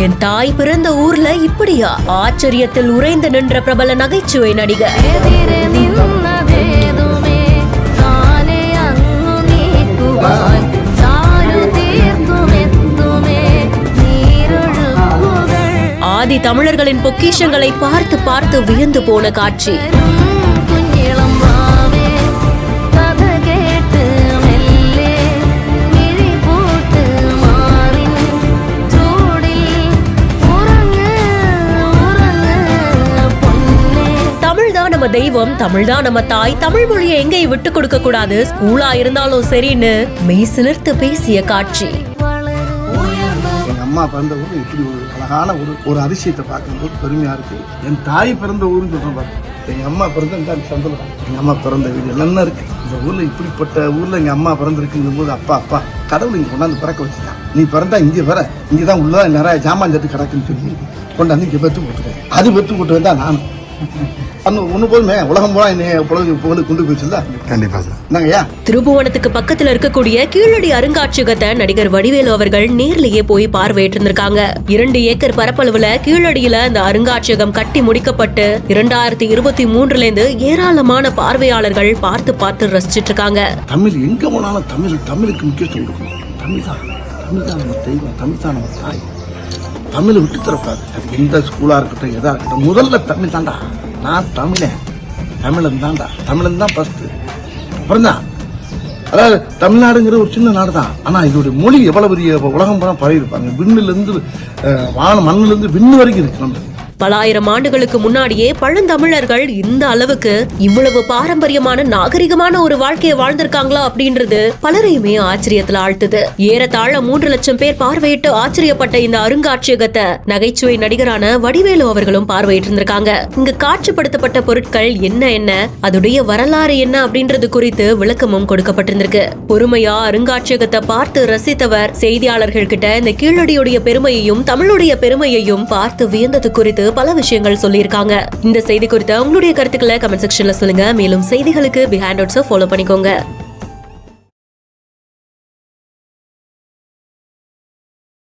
என் தாய் பிறந்த ஊர்ல இப்படியா? ஆச்சரியத்தில் உறைந்து நின்ற பிரபல நகைச்சுவை நடிகர். ஆதி தமிழர்களின் பொக்கிஷங்களை பார்த்து பார்த்து வியந்து போன காட்சி. நம்ம தெய்வம், தமிழ்தான் நம்ம தாய், தமிழ் மொழியை எங்கேயும் விட்டு கொடுக்க கூடாது, ஸ்கூலா இருந்தாலும் சரின்னு மெய் சிலிர்த்து பேசிய காட்சி. எங்க அம்மா பிறந்த ஊர் இப்படி ஒரு அழகான ஒரு அதிசயத்தை பார்க்கும்போது பெருமையா இருக்கு. என் தாய் பிறந்த ஊருன்னு சொல்றேன். எங்க அம்மா பிறந்த சந்தோஷம். எங்க அம்மா பிறந்த வீடு எல்லாம் இருக்கு. இந்த ஊர்ல இப்படிப்பட்ட ஊர்ல எங்க அம்மா பிறந்திருக்குங்கும் போது அப்பா கடவுள் இங்க கொண்டாந்து பிறக்க வச்சுட்டான். நீ பிறந்தா இங்கே வர, இங்கதான் உள்ள நிறைய ஜாமான் சட்டு கிடக்குன்னு சொல்லி கொண்டாந்து இங்க பெற்று போட்டுருக்கேன். அது பெற்று போட்டு வந்தா நானும் ஒண்ணு போதுமே, உலகம் போல புகழ் கொண்டு போயிடுச்சுல்ல. கண்டிப்பா சார். திருபுவனத்துக்கு பக்கத்துல இருக்கக்கூடிய கீழடி அருங்காட்சியகத்தை நடிகர் வடிவேலு அவர்கள் நேர்லயே போய் பார்வையிட்டு இருந்திருக்காங்க. 2 ஏக்கர் பரப்பளவுல கீழடியில இந்த அருங்காட்சியகம் கட்டி முடிக்கப்பட்டு 2023 இருந்து ஏராளமான பார்வையாளர்கள் பார்த்து ரசிச்சிட்டு இருக்காங்க. தமிழ் எங்க போனாலும் தமிழுக்கு முக்கியத்துவம் கொடுக்கணும். தமிழ் தான் நம்ம தெய்வம், தமிழ் தான் நம்ம தாய். தமிழை விட்டு தரப்பாது. அது எந்த ஸ்கூலா இருக்கட்டும், எதா இருக்கட்டும், முதல்ல தமிழ் தாண்டா. நான் தமிழன் தான் ஃபர்ஸ்ட். அப்புறம் தான், அதாவது தமிழ்நாடுங்கிற ஒரு சின்ன நாடு தான். ஆனா இதோட மொழி எவ்வளவு பெரிய உலகம் போனா பரவி இருப்பாங்க. விண்ணுல இருந்து மண்ணுல இருந்து விண்ணு வரைக்கும் இருக்கு. நம்ம பல ஆயிரம் ஆண்டுகளுக்கு முன்னாடியே பழந்தமிழர்கள் இந்த அளவுக்கு இவ்வளவு பாரம்பரியமான நாகரிகமான ஒரு வாழ்க்கையை வாழ்ந்திருக்காங்களா அப்படின்றது பலரையுமே ஆச்சரியத்துல ஆழ்த்துது. ஏறத்தாழ 3 லட்சம் பேர் பார்வையிட்டு ஆச்சரியப்பட்ட இந்த அருங்காட்சியகத்தை நகைச்சுவை நடிகரான வடிவேலு அவர்களும் பார்வையிட்டு இருந்திருக்காங்க. இங்கு காட்சிப்படுத்தப்பட்ட பொருட்கள் என்ன, அதுடைய வரலாறு என்ன அப்படின்றது குறித்து விளக்கமும் கொடுக்கப்பட்டிருந்திருக்கு. பொறுமையா அருங்காட்சியகத்தை பார்த்து ரசித்தவர் செய்தியாளர்கள் கிட்ட இந்த கீழடியுடைய பெருமையையும் தமிழுடைய பெருமையையும் பார்த்து வியந்தது குறித்து பல விஷயங்கள் சொல்லியிருக்காங்க. இந்த செய்தி குறித்த உங்களுடைய கருத்துக்களை கமெண்ட் செக்ஷன்ல சொல்லுங்க. மேலும் செய்திகளுக்கு பிஹைண்ட் நோட்ஸை ஃபாலோ பண்ணிக்கோங்க.